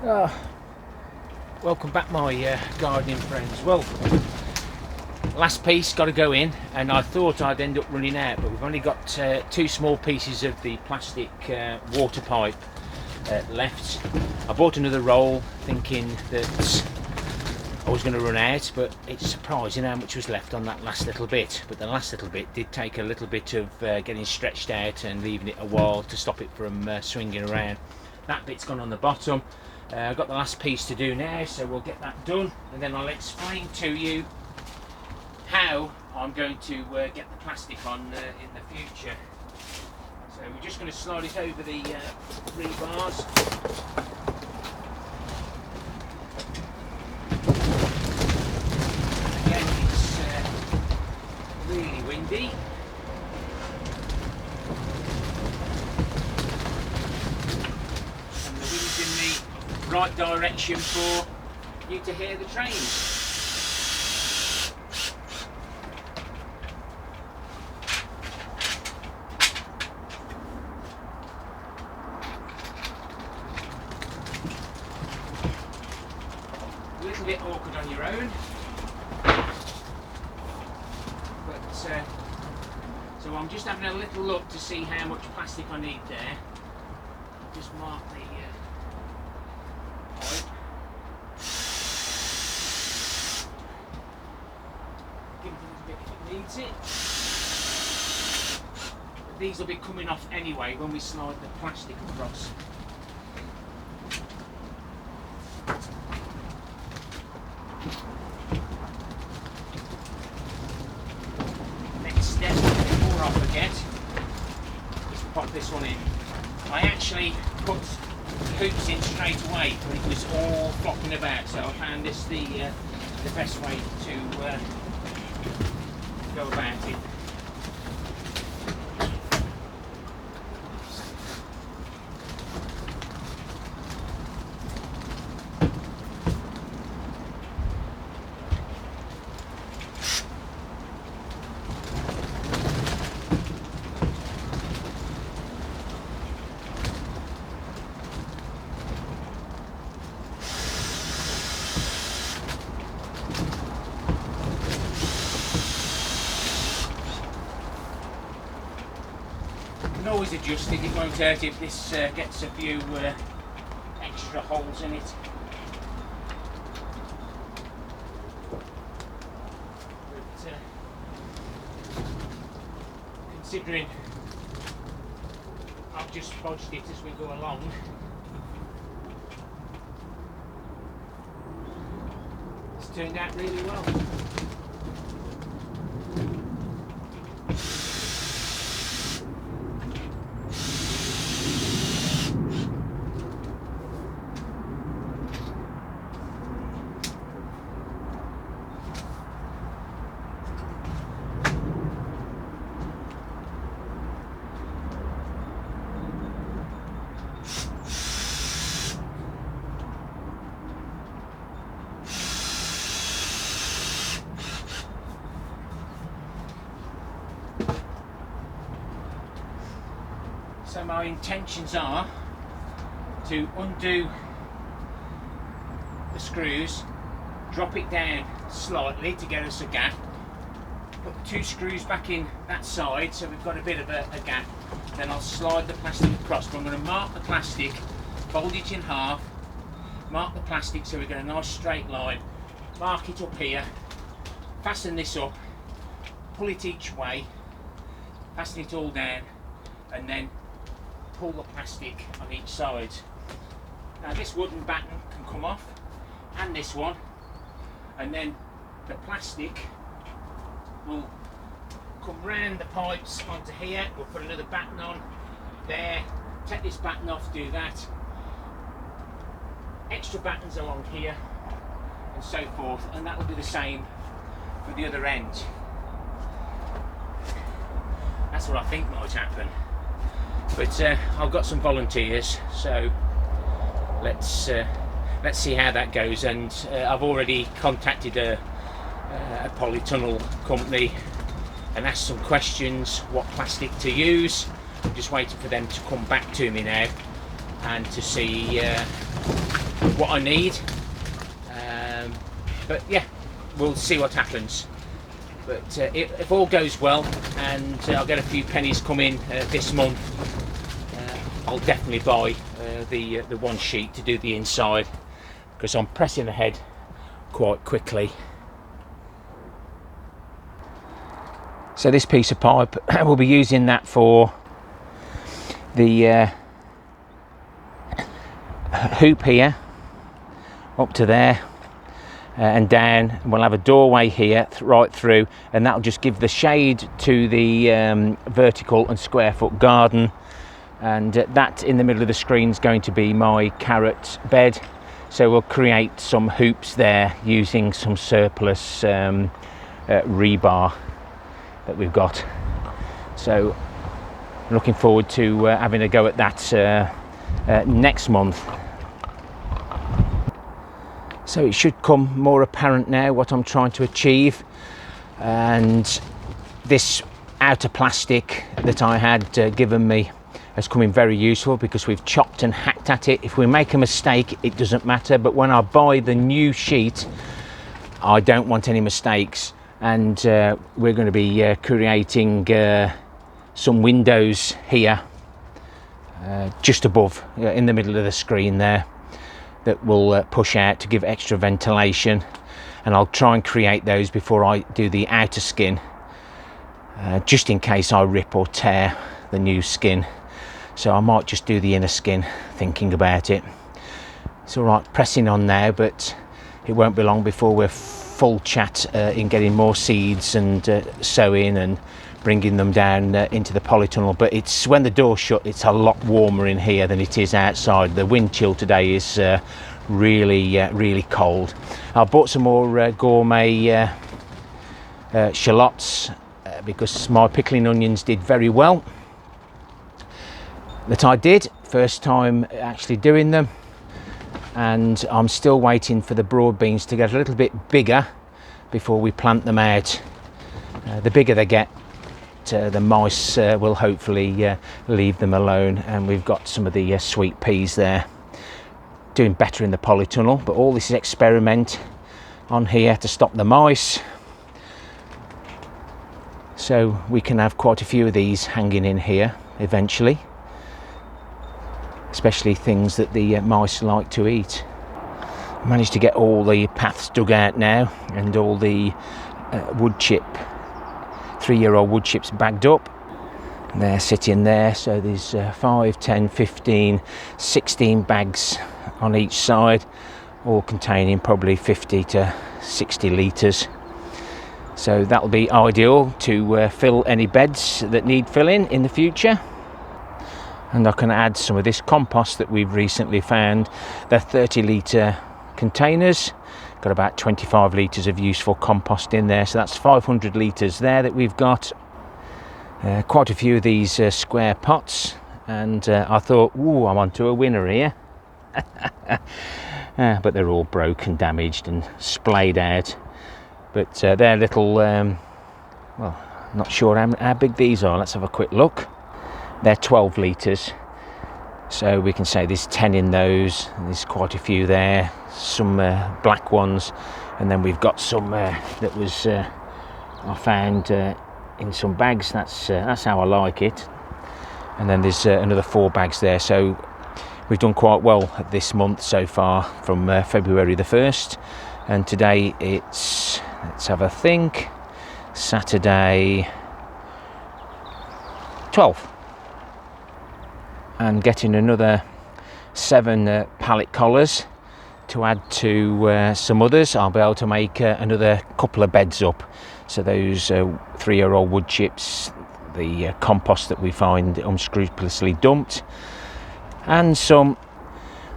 Welcome back, my gardening friends. Well, last piece got to go in, and I thought I'd end up running out, but we've only got two small pieces of the plastic water pipe left. I bought another roll thinking that I was going to run out, but it's surprising how much was left on that last little bit. But the last little bit did take a little bit of getting stretched out and leaving it a while to stop it from swinging around. That bit's gone on the bottom. I've got the last piece to do now, so we'll get that done, and then I'll explain to you how I'm going to get the plastic on in the future. So we're just going to slide it over the rebars. Again, it's really windy. And the wind's in the right direction for you to hear the trains. A little bit awkward on your own, but so I'm just having a little look to see how much plastic I need there. Just mark the pipe. Give it a little bit if it needs it. But these will be coming off anyway when we slide the plastic across. Next step, before I forget, is to pop this one in. I actually put hoops in straight away, but it was all flopping about, so I found this the best way to go about it. You can always adjust it, it won't hurt if this gets a few extra holes in it. But considering I've just bodged it as we go along, it's turned out really well. So my intentions are to undo the screws, drop it down slightly to get us a gap, put the two screws back in that side so we've got a bit of a gap, then I'll slide the plastic across. But I'm going to mark the plastic, fold it in half, mark the plastic so we get a nice straight line, mark it up here, fasten this up, pull it each way, fasten it all down, and then pull the plastic on each side. Now this wooden batten can come off, and this one, and then the plastic will come round the pipes onto here. We'll put another batten on there, take this batten off, do that, extra battens along here, and so forth, and that will be the same for the other end. That's what I think might happen. But I've got some volunteers, so let's see how that goes. And I've already contacted a Polytunnel company and asked some questions, what plastic to use. I'm just waiting for them to come back to me now and to see what I need. But yeah, we'll see what happens. But if all goes well and I'll get a few pennies come in this month, I'll definitely buy the one sheet to do the inside, because I'm pressing ahead quite quickly. So this piece of pipe, we'll be using that for the hoop here up to there, and down. We'll have a doorway here right through, and that'll just give the shade to the vertical and square foot garden. And that in the middle of the screen is going to be my carrot bed, so we'll create some hoops there using some surplus rebar that we've got. So looking forward to having a go at that next month. So it should come more apparent now what I'm trying to achieve, and this outer plastic that I had given me has come in very useful, because we've chopped and hacked at it. If we make a mistake, it doesn't matter, but when I buy the new sheet, I don't want any mistakes. And we're going to be creating some windows here just above, in the middle of the screen there, that will push out to give extra ventilation, and I'll try and create those before I do the outer skin, just in case I rip or tear the new skin. So I might just do the inner skin, thinking about it. It's all right pressing on now, but it won't be long before we're full chat in getting more seeds and sowing and bringing them down into the polytunnel. But it's when the door's shut, it's a lot warmer in here than it is outside. The wind chill today is really cold. I bought some more gourmet shallots because my pickling onions did very well. That I did, first time actually doing them, and I'm still waiting for the broad beans to get a little bit bigger before we plant them out. The bigger they get, the mice will hopefully leave them alone, and we've got some of the sweet peas there doing better in the polytunnel. But all this is experiment on here to stop the mice, so we can have quite a few of these hanging in here eventually, especially things that the mice like to eat. I managed to get all the paths dug out now, and all the wood chip, 3-year-old wood chips bagged up. They're sitting there, so there's 5, 10, 15, 16 bags on each side, all containing probably 50 to 60 litres. So that'll be ideal to fill any beds that need filling in the future. And I can add some of this compost that we've recently found. They're 30 litre containers, got about 25 litres of useful compost in there, so that's 500 litres there that we've got. Quite a few of these square pots, and I thought, ooh, I'm onto a winner here. But they're all broken, damaged and splayed out. But they're little, well, not sure how big these are. Let's have a quick look. They're 12 litres, so we can say there's 10 in those. There's quite a few there, some black ones, and then we've got some that was I found in some bags. That's how I like it. And then there's another 4 bags there, so we've done quite well this month so far, from February the 1st, and today it's, let's have a think, Saturday 12th. And getting another 7 pallet collars to add to some others. I'll be able to make another couple of beds up. So those 3-year-old wood chips, the compost that we find unscrupulously dumped, and some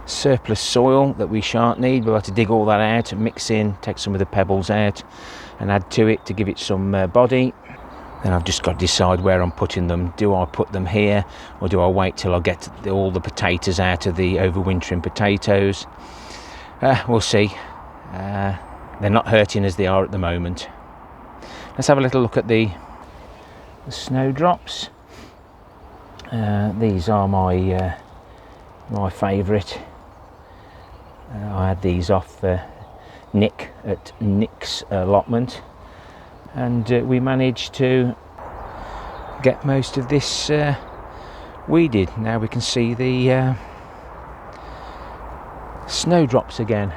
surplus soil that we shan't need. We'll have to dig all that out and mix in, take some of the pebbles out and add to it to give it some body. Then I've just got to decide where I'm putting them. Do I put them here, or do I wait till I get all the potatoes out of the overwintering potatoes? We'll see. They're not hurting as they are at the moment. Let's have a little look at the snowdrops. These are my favourite. I had these off Nick at Nick's Allotment, and we managed to get most of this weeded. Now we can see the snowdrops again.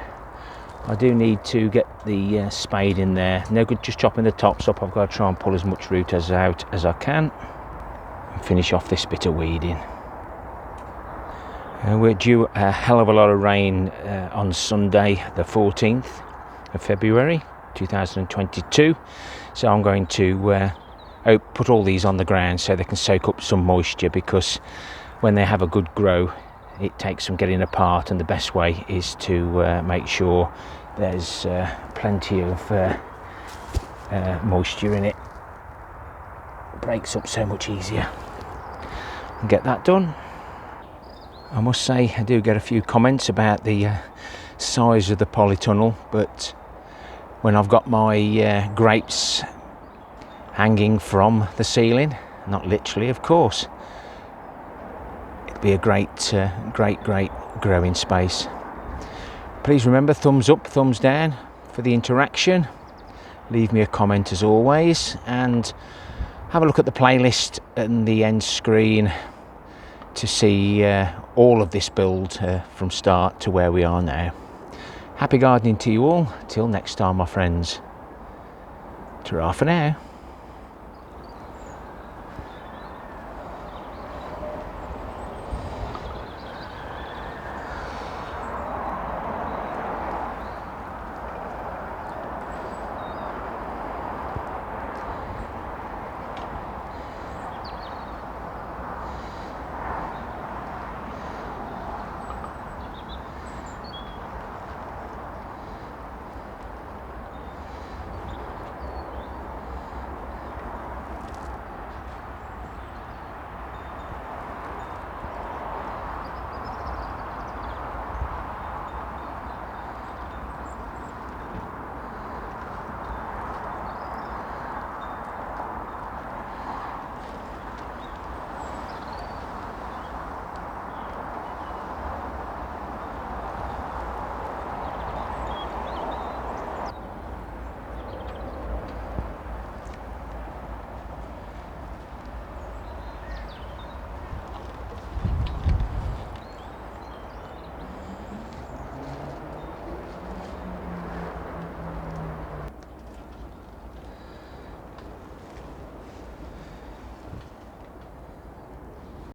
I do need to get the spade in there. No good just chopping the tops up. I've got to try and pull as much root out as I can and finish off this bit of weeding. We're due a hell of a lot of rain on Sunday the 14th of February 2022, so I'm going to put all these on the ground so they can soak up some moisture, because when they have a good grow it takes some getting apart, and the best way is to make sure there's plenty of moisture in it. It breaks up so much easier. And get that done. I must say I do get a few comments about the size of the polytunnel, but when I've got my grapes hanging from the ceiling, not literally of course, it'd be a great growing space. Please remember, thumbs up, thumbs down for the interaction. Leave me a comment as always, and have a look at the playlist and the end screen to see all of this build from start to where we are now. Happy gardening to you all. Till next time, my friends. Ta-ra for now.